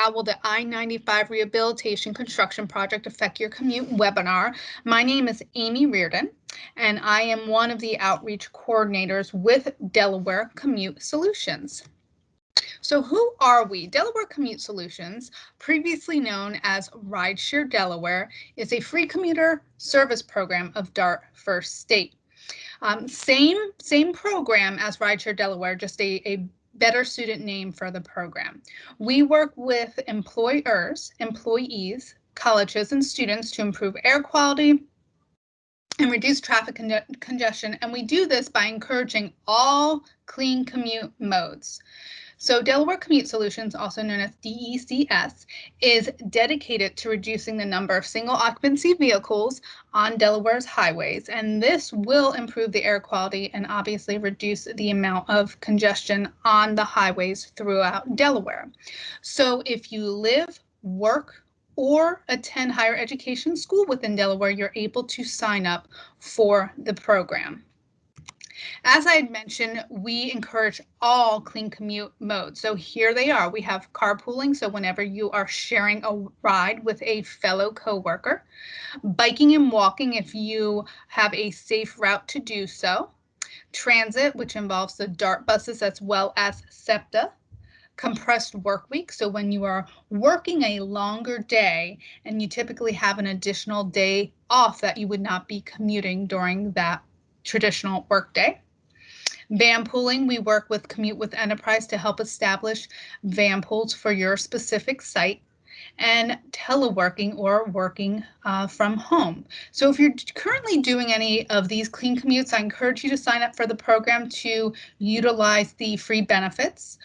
How will the I95 Rehabilitation Construction Project affect your commute webinar? My name is Amy Reardon, and I am one of the outreach coordinators with Delaware Commute Solutions. So who are we? Delaware Commute Solutions, previously known as Rideshare Delaware, is a free commuter service program of DART First State. Same program as Rideshare Delaware, just a better student name for the program. We work with employers, employees, colleges, and students to improve air quality and reduce traffic congestion. And we do this by encouraging all clean commute modes. So Delaware Commute Solutions, also known as DECS, is dedicated to reducing the number of single occupancy vehicles on Delaware's highways, and this will improve the air quality and obviously reduce the amount of congestion on the highways throughout Delaware. So if you live, work, or attend higher education school within Delaware, you're able to sign up for the program. As I had mentioned, we encourage all clean commute modes. So here they are. We have carpooling, so whenever you are sharing a ride with a fellow coworker. Biking and walking if you have a safe route to do so. Transit, which involves the DART buses as well as SEPTA. Compressed work week, so when you are working a longer day and you typically have an additional day off that you would not be commuting during that traditional workday. Van pooling, we work with Commute with Enterprise to help establish van pools for your specific site. And teleworking or working from home. So if you're currently doing any of these clean commutes, I encourage you to sign up for the program to utilize the free benefits.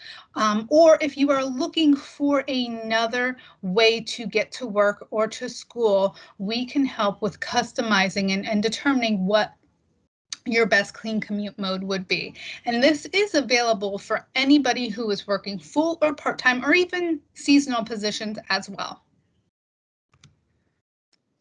Or if you are looking for another way to get to work or to school, we can help with customizing and determining what your best clean commute mode would be. And this is available for anybody who is working full or part-time or even seasonal positions as well.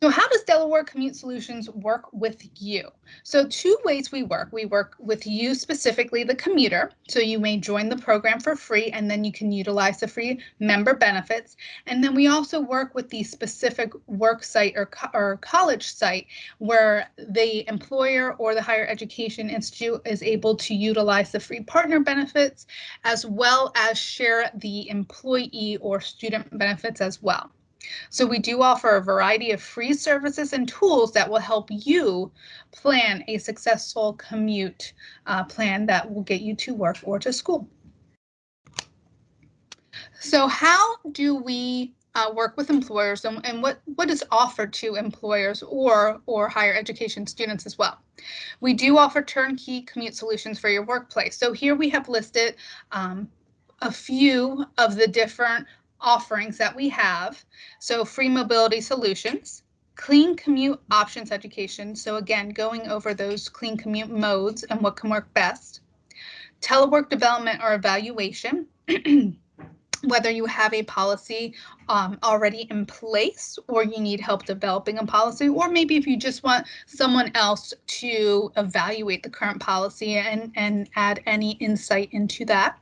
So how does Delaware Commute Solutions work with you? So two ways we work. We work with you specifically, the commuter. So you may join the program for free and then you can utilize the free member benefits. And then we also work with the specific work site or college site where the employer or the higher education institute is able to utilize the free partner benefits as well as share the employee or student benefits as well. So we do offer a variety of free services and tools that will help you plan a successful commute plan that will get you to work or to school. So how do we work with employers and what is offered to employers or higher education students as well? We do offer turnkey commute solutions for your workplace. So here we have listed a few of the different offerings that we have. So free mobility solutions, clean commute options education. So again, going over those clean commute modes and what can work best. Telework development or evaluation, whether you have a policy already in place or you need help developing a policy, or maybe if you just want someone else to evaluate the current policy and add any insight into that.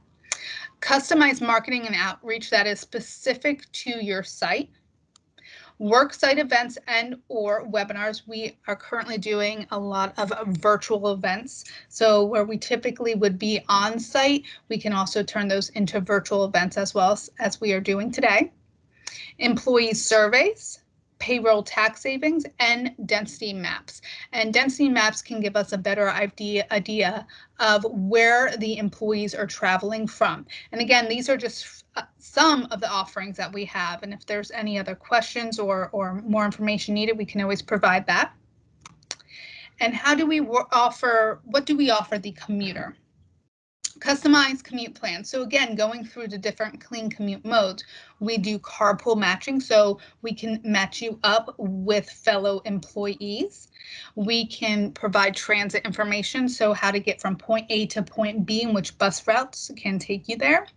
Customized marketing and outreach that is specific to your site. Worksite events and or webinars. We are currently doing a lot of virtual events. So where we typically would be on site, we can also turn those into virtual events as well as we are doing today. Employee surveys, payroll tax savings, and density maps. And density maps can give us a better idea of where the employees are traveling from. And again, these are just some of the offerings that we have. And if there's any other questions or more information needed, we can always provide that. And how do we offer, what do we offer the commuter? Customized commute plans. So again, going through the different clean commute modes, we do carpool matching. So we can match you up with fellow employees. We can provide transit information. So how to get from point A to point B and which bus routes can take you there.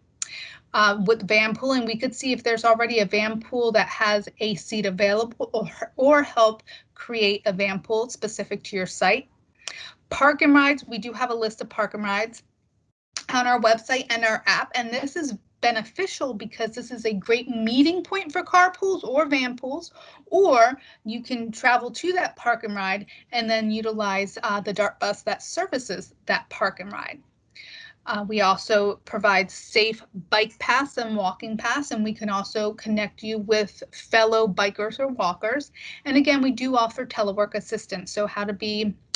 With van pooling, we could see if there's already a van pool that has a seat available or help create a van pool specific to your site. Park and rides, we do have a list of park and rides. on our website and our app, and this is beneficial because this is a great meeting point for carpools or van pools, or you can travel to that park and ride and then utilize the DART bus that services that park and ride. We also provide safe bike paths and walking paths, and we can also connect you with fellow bikers or walkers. And again, we do offer telework assistance, so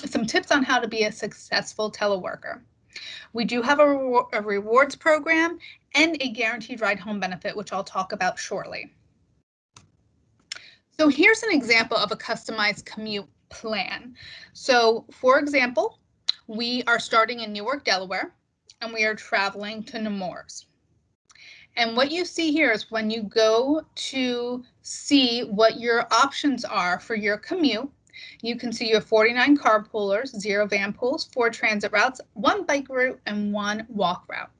some tips on how to be a successful teleworker. We do have a rewards program and a guaranteed ride home benefit, which I'll talk about shortly. So here's an example of a customized commute plan. So for example, we are starting in Newark, Delaware, and we are traveling to Nemours. And what you see here is when you go to see what your options are for your commute, you can see you have 49 carpoolers, 0 van pools, 4 transit routes, 1 bike route, and 1 walk route.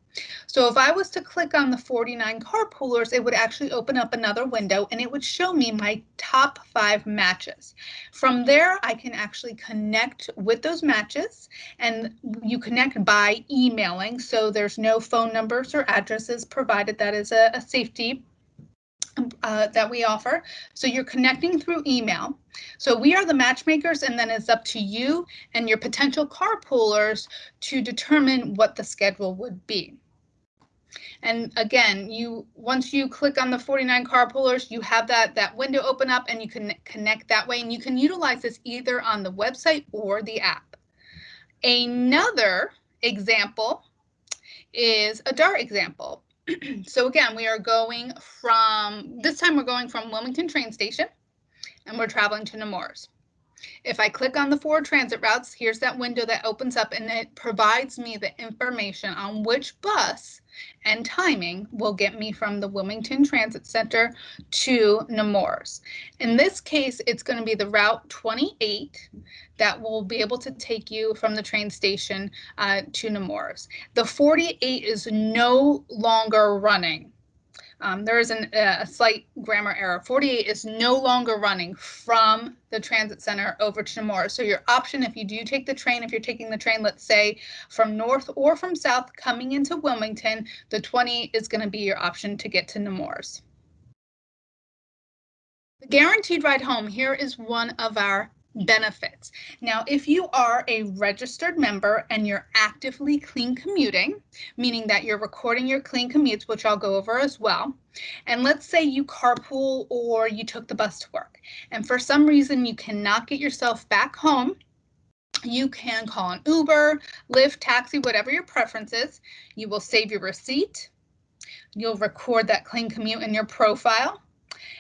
So if I was to click on the 49 carpoolers, it would actually open up another window and it would show me my top 5 matches. From there, I can actually connect with those matches, and you connect by emailing. So there's no phone numbers or addresses provided. That is a safety that we offer. So you're connecting through email. So we are the matchmakers, and then it's up to you and your potential carpoolers to determine what the schedule would be. And again, once you click on the 49 carpoolers, you have that window open up and you can connect that way, and you can utilize this either on the website or the app. Another example is a DART example. So again, this time we're going from Wilmington train station and we're traveling to Nemours. If I click on the 4 transit routes, here's that window that opens up and it provides me the information on which bus and timing will get me from the Wilmington Transit Center to Nemours. In this case, it's going to be the Route 28 that will be able to take you from the train station to Nemours. The 48 is no longer running. There is a slight grammar error. 48 is no longer running from the transit center over to Nemours. So your option, if you do take the train, if you're taking the train, let's say from north or from south coming into Wilmington, the 20 is going to be your option to get to Nemours. The guaranteed ride home, here is one of our benefits. Now, if you are a registered member and you're actively clean commuting, meaning that you're recording your clean commutes, which I'll go over as well, and let's say you carpool or you took the bus to work, and for some reason you cannot get yourself back home, you can call an Uber, Lyft, taxi, whatever your preference is. You will save your receipt. You'll record that clean commute in your profile,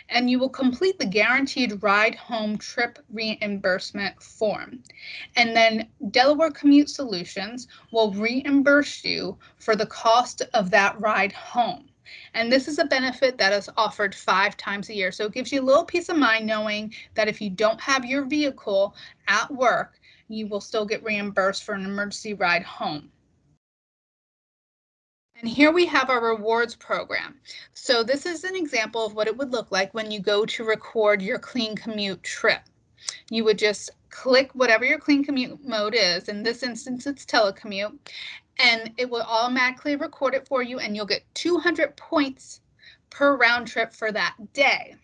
and you will complete the guaranteed ride home trip reimbursement form. And then Delaware Commute Solutions will reimburse you for the cost of that ride home. And this is a benefit that is offered 5 times a year. So it gives you a little peace of mind knowing that if you don't have your vehicle at work, you will still get reimbursed for an emergency ride home. And here we have our rewards program. So this is an example of what it would look like when you go to record your clean commute trip. You would just click whatever your clean commute mode is. In this instance, it's telecommute, and it will automatically record it for you, and you'll get 200 points per round trip for that day.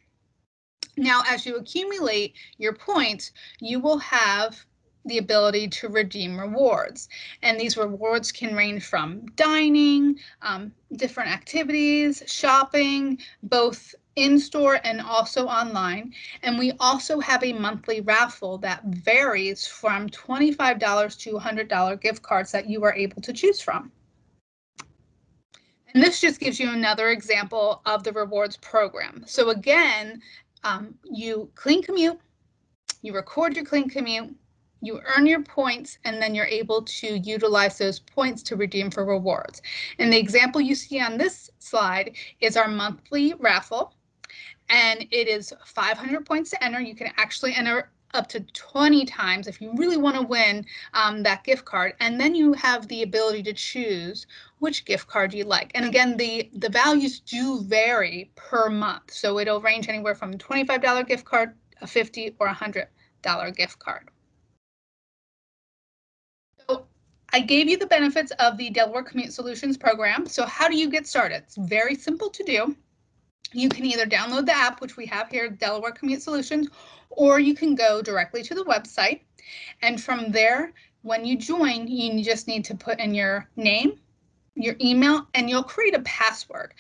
Now, as you accumulate your points, you will have the ability to redeem rewards. And these rewards can range from dining, different activities, shopping, both in-store and also online. And we also have a monthly raffle that varies from $25 to $100 gift cards that you are able to choose from. And this just gives you another example of the rewards program. So again, you clean commute, you record your clean commute, you earn your points, and then you're able to utilize those points to redeem for rewards. And the example you see on this slide is our monthly raffle, and it is 500 points to enter. You can actually enter up to 20 times if you really want to win that gift card. And then you have the ability to choose which gift card you like. And again, the values do vary per month. So it'll range anywhere from a $25 gift card, a $50 or $100 gift card. So I gave you the benefits of the Delaware Commute Solutions program. So how do you get started? It's very simple to do. You can either download the app, which we have here, Delaware Commute Solutions, or you can go directly to the website. And from there, when you join, you just need to put in your name, your email, and you'll create a password.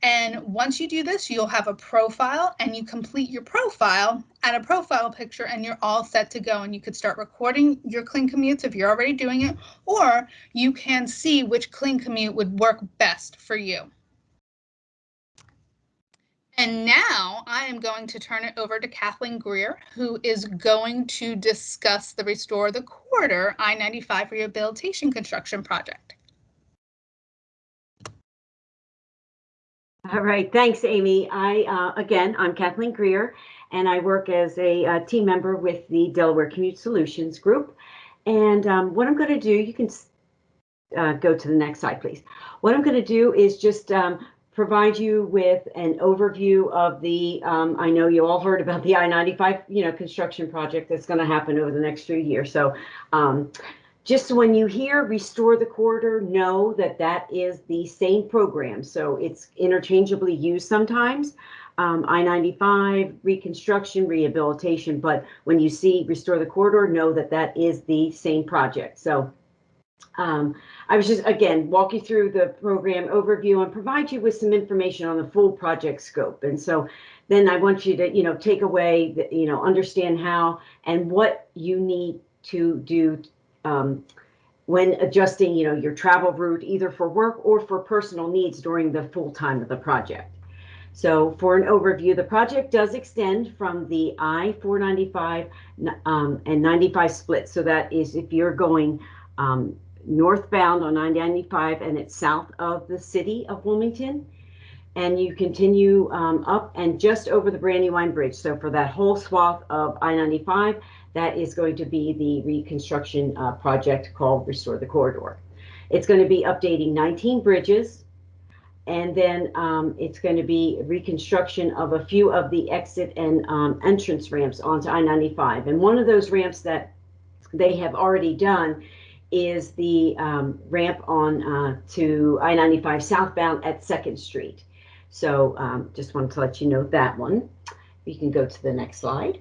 And once you do this, you'll have a profile, and you complete your profile, add a profile picture, and you're all set to go. And you could start recording your clean commutes if you're already doing it, or you can see which clean commute would work best for you. And now I am going to turn it over to Kathleen Greer, who is going to discuss the Restore the Corridor I-95 Rehabilitation Construction Project. All right, thanks, Amy. Again, I'm Kathleen Greer, and I work as a team member with the Delaware Commute Solutions group. And what I'm going to do, you can go to the next slide, please. What I'm going to do is just provide you with an overview of the, I know you all heard about the I-95, construction project that's going to happen over the next few years. So just when you hear Restore the Corridor, know that that is the same program. So it's interchangeably used sometimes. I-95, reconstruction, rehabilitation, but when you see Restore the Corridor, know that that is the same project. So I was just, again, walk you through the program overview and provide you with some information on the full project scope. And so then I want you to, take away, understand how and what you need to do when adjusting, your travel route, either for work or for personal needs during the full time of the project. So for an overview, the project does extend from the I-495 and 95 split. So that is if you're going northbound on I-95 and it's south of the city of Wilmington, and you continue up and just over the Brandywine Bridge. So for that whole swath of I-95, that is going to be the reconstruction project called Restore the Corridor. It's going to be updating 19 bridges, and then it's going to be reconstruction of a few of the exit and entrance ramps onto I-95. And one of those ramps that they have already done is the ramp on to I-95 southbound at 2nd Street. So just wanted to let you know that one. You can go to the next slide.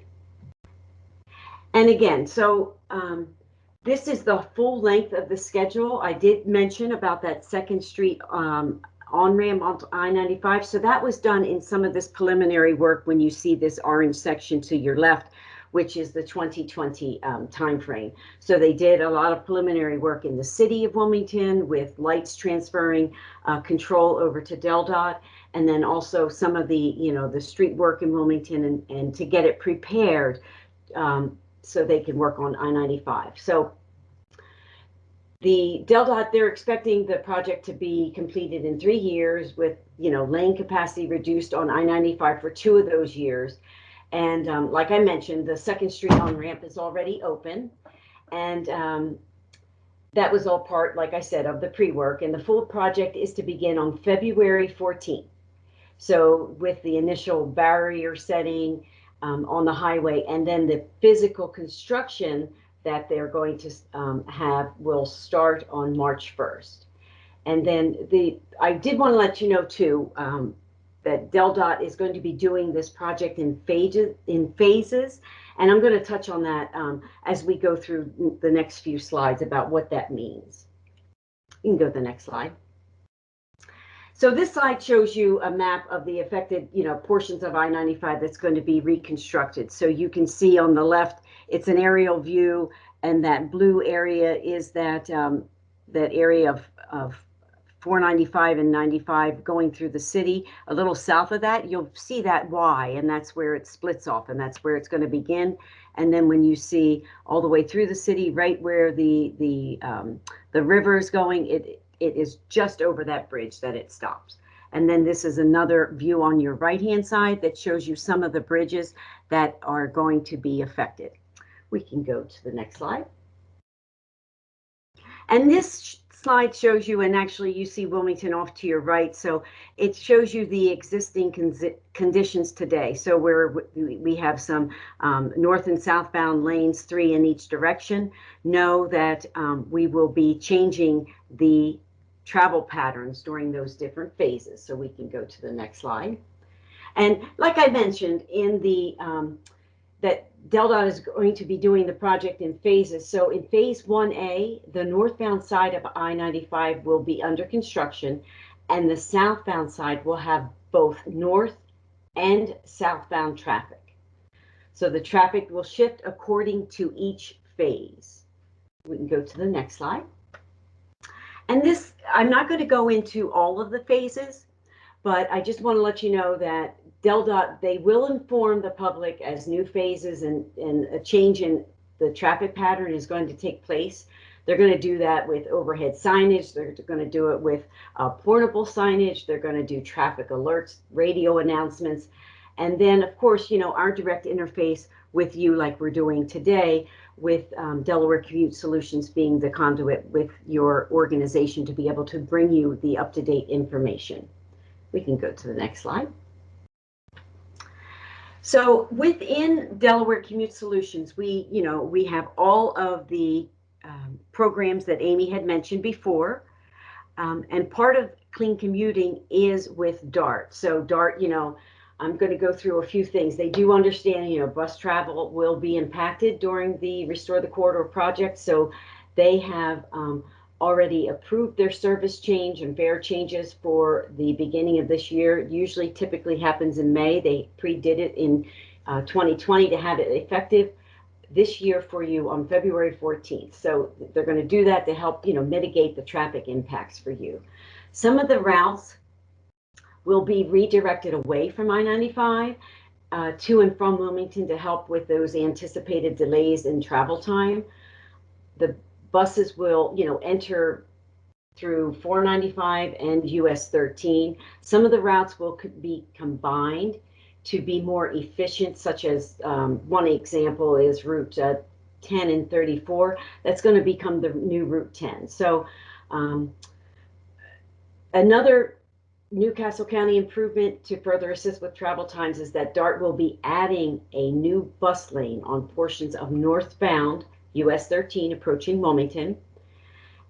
And again, so this is the full length of the schedule. I did mention about that 2nd Street on-ramp onto I-95. So that was done in some of this preliminary work when you see this orange section to your left, which is the 2020 timeframe. So they did a lot of preliminary work in the city of Wilmington with lights transferring control over to DelDOT, and then also some of the, the street work in Wilmington and to get it prepared so they can work on I-95. So the DelDOT, they're expecting the project to be completed in 3 years with, lane capacity reduced on I-95 for 2 of those years. And like I mentioned, the 2nd Street on-ramp is already open. And that was all part, like I said, of the pre-work. And the full project is to begin on February 14th. So with the initial barrier setting on the highway, and then the physical construction that they're going to have will start on March 1st. And then I did want to let you know too, that DelDOT is going to be doing this project in phases, and I'm going to touch on that as we go through the next few slides about what that means. You can go to the next slide. So this slide shows you a map of the affected, portions of I-95 that's going to be reconstructed. So you can see on the left, it's an aerial view, and that blue area is that that area of 495 and 95 going through the city. A little south of that, you'll see that Y, and that's where it splits off, and that's where it's going to begin. And then when you see all the way through the city, right where the river is going, it is just over that bridge that it stops. And then this is another view on your right-hand side that shows you some of the bridges that are going to be affected. We can go to the next slide. And this slide shows you, and actually you see Wilmington off to your right, so it shows you the existing conditions today. So we have some north and southbound lanes, 3 in each direction. Know that we will be changing the travel patterns during those different phases. So we can go to the next slide. And like I mentioned, in the that DelDOT is going to be doing the project in phases. So in phase 1A, the northbound side of I-95 will be under construction, and the southbound side will have both north and southbound traffic. So the traffic will shift according to each phase. We can go to the next slide. And this, I'm not going to go into all of the phases, but I just want to let you know that DelDOT, they will inform the public as new phases and a change in the traffic pattern is going to take place. They're going to do that with overhead signage. They're going to do it with portable signage. They're going to do traffic alerts, radio announcements. And then, of course, our direct interface with you like we're doing today with Delaware Commute Solutions being the conduit with your organization to be able to bring you the up-to-date information. We can go to the next slide. So within Delaware Commute Solutions, we have all of the programs that Amy had mentioned before, and part of clean commuting is with DART. So DART, I'm going to go through a few things. They do understand, bus travel will be impacted during the Restore the Corridor project, so they have already approved their service change and fare changes for the beginning of this year. Usually typically happens in May. They pre-did it in 2020 to have it effective this year for you on February 14th. So they're going to do that to help mitigate the traffic impacts for you. Some of the routes will be redirected away from I-95 to and from Wilmington to help with those anticipated delays in travel time. The buses will, enter through 495 and US 13. Some of the routes will be combined to be more efficient, such as one example is Route 10 and 34. That's going to become the new Route 10. So another Newcastle County improvement to further assist with travel times is that DART will be adding a new bus lane on portions of northbound US 13 approaching Wilmington.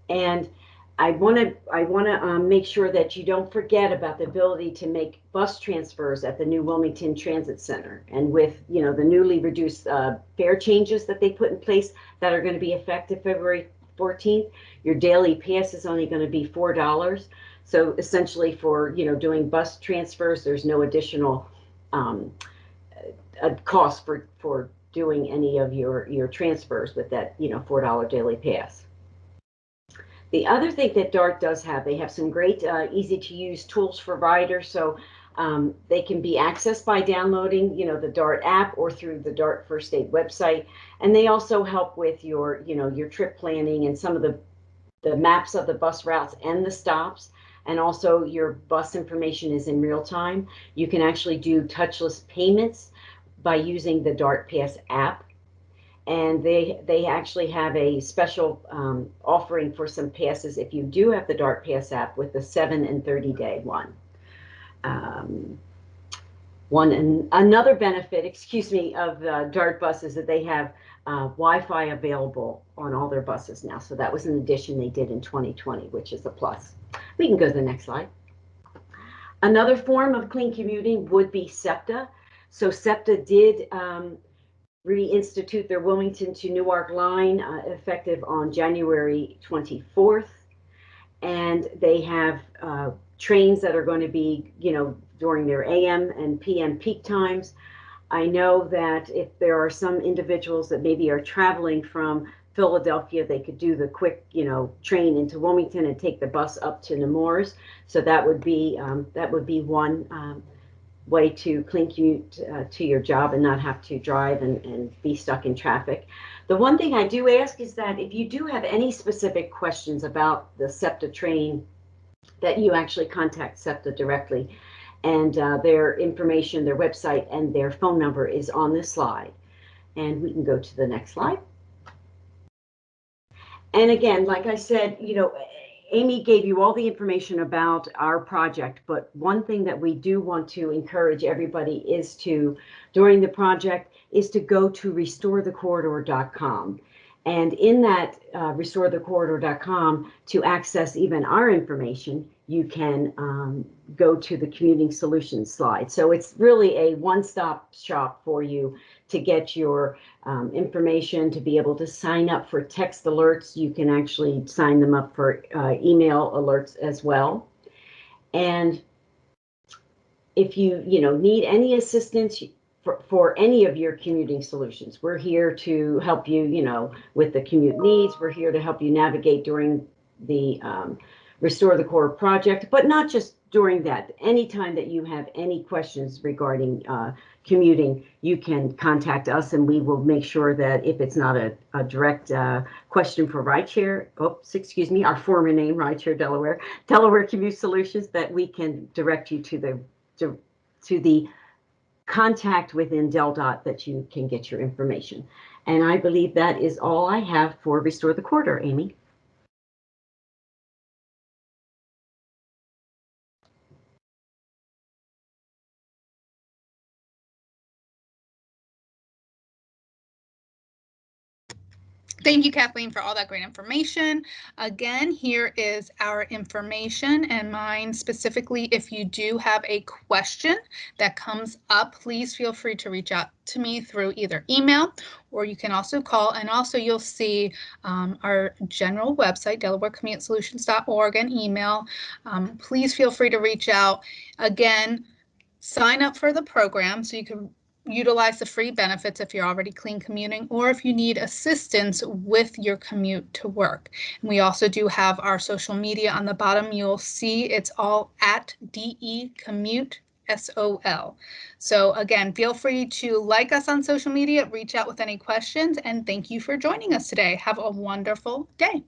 And I want to make sure that you don't forget about the ability to make bus transfers at the new Wilmington Transit Center. And with the newly reduced fare changes that they put in place that are going to be effective February 14th, your daily pass is only going to be $4. So essentially for doing bus transfers, there's no additional cost for doing any of your transfers with that $4 daily pass. The other thing that DART does have, they have some great easy to use tools for riders. So they can be accessed by downloading the DART app or through the DART First Aid website. And they also help with your your trip planning and some of the maps of the bus routes and the stops. And also your bus information is in real time. You can actually do touchless payments by using the DART Pass app. And they actually have a special offering for some passes if you do have the DART Pass app with the 7 and 30-day one. Another benefit, of the DART buses is that they have Wi-Fi available on all their buses now. So that was an addition they did in 2020, which is a plus. We can go to the next slide. Another form of clean commuting would be SEPTA. So SEPTA did reinstitute their Wilmington to Newark line effective on January 24th. And they have trains that are going to be, during their AM and PM peak times. I know that if there are some individuals that maybe are traveling from Philadelphia, they could do the quick, train into Wilmington and take the bus up to Nemours. So that would be one way to clean commute to your job and not have to drive and be stuck in traffic. The one thing I do ask is that if you do have any specific questions about the SEPTA train, that you actually contact SEPTA directly. And their information, their website, and their phone number is on this slide. And we can go to the next slide. And again, like I said, Amy gave you all the information about our project, but one thing that we do want to encourage everybody is to, during the project, is to go to restorethecorridor.com. And in that restorethecorridor.com, to access even our information, you can go to the Commuting Solutions slide. So it's really a one-stop shop for you to get your information, to be able to sign up for text alerts. You can actually sign them up for email alerts as well. And if you need any assistance for any of your commuting solutions, we're here to help you, with the commute needs. We're here to help you navigate during the Restore the Core project, but not just during that. Anytime that you have any questions regarding commuting, you can contact us, and we will make sure that if it's not a direct question for Rideshare, our former name, Rideshare Delaware Commute Solutions, that we can direct you to the contact within DelDOT that you can get your information. And I believe that is all I have for Restore the Corridor, Amy. Thank you, Kathleen, for all that great information. Again, here is our information, and mine specifically. If you do have a question that comes up, please feel free to reach out to me through either email, or you can also call. And also you'll see our general website, DelawareCommuteSolutions.org, and email. Please feel free to reach out. Again, sign up for the program so you can utilize the free benefits if you're already clean commuting, or if you need assistance with your commute to work. And we also do have our social media on the bottom. You'll see it's all at DE Commute SOL. So again, feel free to like us on social media, reach out with any questions, and thank you for joining us today. Have a wonderful day.